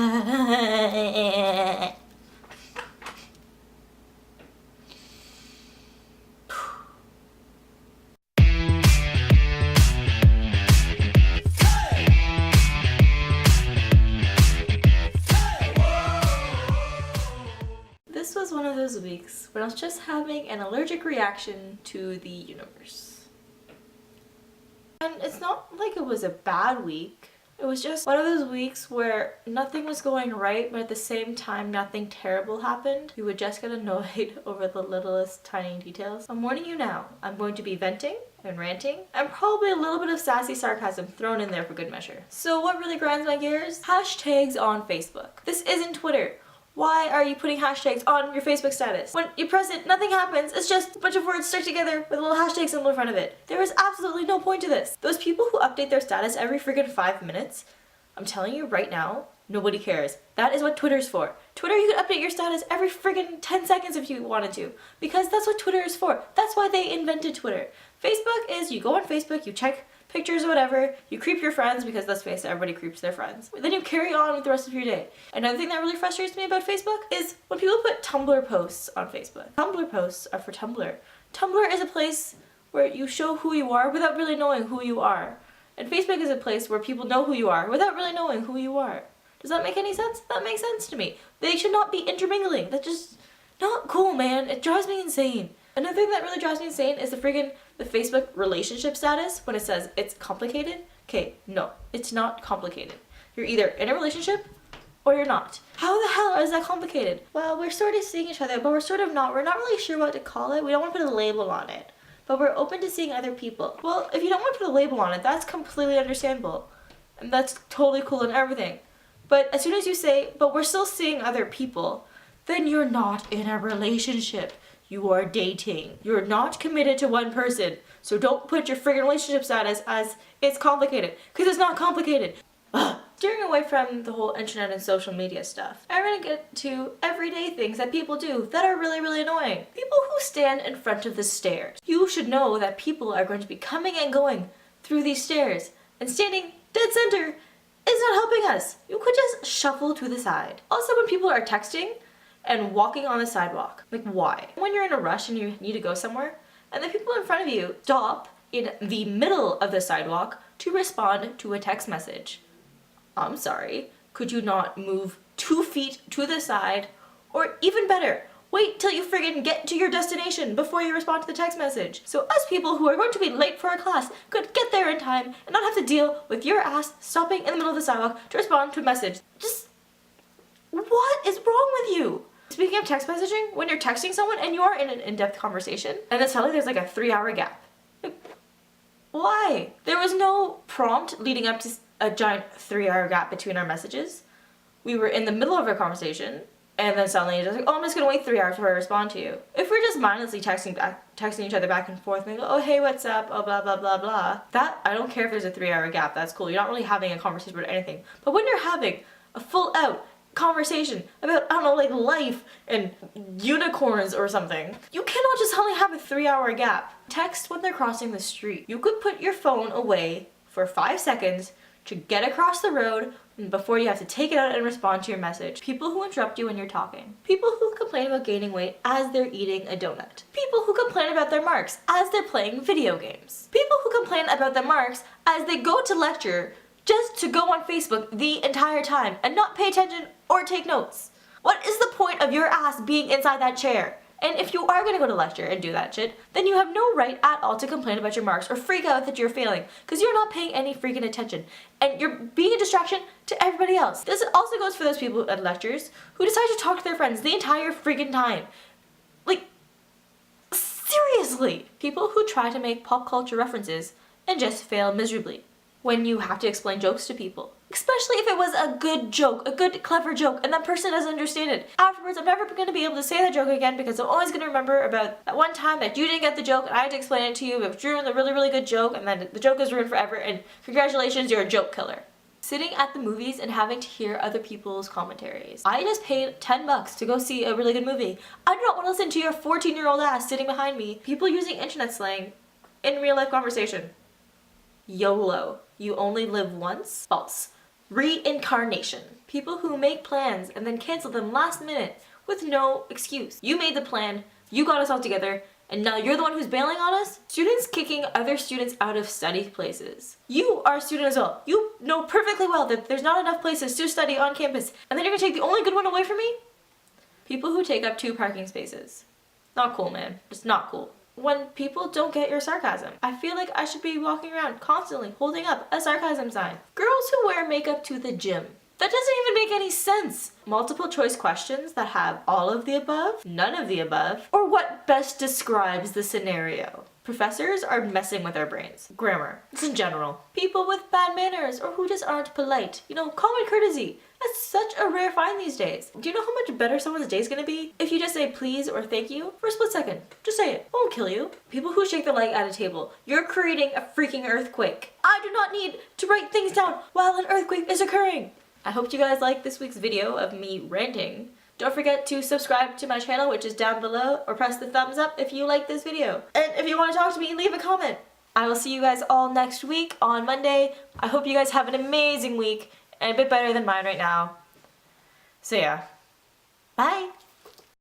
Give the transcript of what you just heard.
This was one of those weeks when I was just having an allergic reaction to the universe. And it's not like it was a bad week. It was just one of those weeks where nothing was going right, but at the same time nothing terrible happened. You would just get annoyed over the littlest tiny details. I'm warning you now, I'm going to be venting and ranting, and probably a little bit of sassy sarcasm thrown in there for good measure. So what really grinds my gears? Hashtags on Facebook. This isn't Twitter. Why are you putting hashtags on your Facebook status? When you press it, nothing happens. It's just a bunch of words stuck together with a little hashtag symbol in front of it. There is absolutely no point to this. Those people who update their status every freaking 5 minutes, I'm telling you right now, nobody cares. That is what Twitter's for. Twitter, you could update your status every friggin' 10 seconds if you wanted to, because that's what Twitter is for. That's why they invented Twitter. Facebook is, you go on Facebook, you check pictures or whatever, you creep your friends, because let's face it, everybody creeps their friends. Then you carry on with the rest of your day. Another thing that really frustrates me about Facebook is when people put Tumblr posts on Facebook. Tumblr posts are for Tumblr. Tumblr is a place where you show who you are without really knowing who you are. And Facebook is a place where people know who you are without really knowing who you are. Does that make any sense? That makes sense to me. They should not be intermingling. That's just not cool, man. It drives me insane. Another thing that really drives me insane is the Facebook relationship status when it says it's complicated. Okay, no, it's not complicated. You're either in a relationship or you're not. How the hell is that complicated? Well, we're sort of seeing each other, but we're sort of not. We're not really sure what to call it. We don't want to put a label on it, but we're open to seeing other people. Well, if you don't want to put a label on it, that's completely understandable. And that's totally cool and everything. But as soon as you say, but we're still seeing other people, then you're not in a relationship. You are dating. You're not committed to one person. So don't put your friggin' relationship status as it's complicated. Because it's not complicated. Ugh. Steering away from the whole internet and social media stuff, I'm gonna get to everyday things that people do that are really, really annoying. People who stand in front of the stairs. You should know that people are going to be coming and going through these stairs. And standing dead center is not helping us. You could just shuffle to the side. Also, when people are texting and walking on the sidewalk. Like, why? When you're in a rush and you need to go somewhere, and the people in front of you stop in the middle of the sidewalk to respond to a text message. I'm sorry, could you not move 2 feet to the side? Or even better, wait till you friggin' get to your destination before you respond to the text message. So us people who are going to be late for a class could get there in time and not have to deal with your ass stopping in the middle of the sidewalk to respond to a message. Just, what is wrong with you? Speaking of text messaging, when you're texting someone and you are in an in-depth conversation, and then suddenly there's like a 3-hour gap. Like, why? There was no prompt leading up to a giant 3-hour gap between our messages. We were in the middle of our conversation, and then suddenly it's just like, oh, I'm just gonna wait 3 hours before I respond to you. If we're just mindlessly texting each other back and forth, and go, oh, hey, what's up, oh, blah, blah, blah, blah. That, I don't care if there's a 3-hour gap, that's cool. You're not really having a conversation about anything. But when you're having a full-out conversation about, I don't know, like life and unicorns or something, you cannot just only have a 3-hour gap. Text when they're crossing the street. You could put your phone away for 5 seconds to get across the road before you have to take it out and respond to your message. People who interrupt you when you're talking. People who complain about gaining weight as they're eating a donut. People who complain about their marks as they're playing video games. People who complain about their marks as they go to lecture just to go on Facebook the entire time and not pay attention or take notes. What is the point of your ass being inside that chair? And if you are going to go to lecture and do that shit, then you have no right at all to complain about your marks or freak out that you're failing, because you're not paying any freaking attention. And you're being a distraction to everybody else. This also goes for those people at lectures who decide to talk to their friends the entire freaking time. Like, seriously! People who try to make pop culture references and just fail miserably when you have to explain jokes to people. Especially if it was a good joke, a good, clever joke, and that person doesn't understand it. Afterwards, I'm never going to be able to say that joke again because I'm always going to remember about that one time that you didn't get the joke and I had to explain it to you, but you ruined a really, really good joke, and then the joke is ruined forever, and congratulations, you're a joke killer. Sitting at the movies and having to hear other people's commentaries. I just paid $10 to go see a really good movie. I do not want to listen to your 14-year-old ass sitting behind me. People using internet slang in real life conversation. YOLO. You only live once? False. Reincarnation. People who make plans and then cancel them last minute with no excuse. You made the plan, you got us all together, and now you're the one who's bailing on us? Students kicking other students out of study places. You are a student as well. You know perfectly well that there's not enough places to study on campus, and then you're gonna take the only good one away from me? People who take up 2 parking spaces. Not cool, man. Just not cool. When people don't get your sarcasm. I feel like I should be walking around constantly holding up a sarcasm sign. Girls who wear makeup to the gym. That doesn't even make any sense. Multiple choice questions that have all of the above, none of the above, or what best describes the scenario. Professors are messing with our brains. Grammar, just in general. People with bad manners or who just aren't polite. You know, common courtesy. That's such a rare find these days. Do you know how much better someone's day is gonna be if you just say please or thank you for a split second? Just say it. It won't kill you. People who shake their leg at a table. You're creating a freaking earthquake. I do not need to write things down while an earthquake is occurring. I hope you guys liked this week's video of me ranting. Don't forget to subscribe to my channel, which is down below, or press the thumbs up if you like this video. And if you want to talk to me, leave a comment. I will see you guys all next week on Monday. I hope you guys have an amazing week and a bit better than mine right now. So yeah, bye!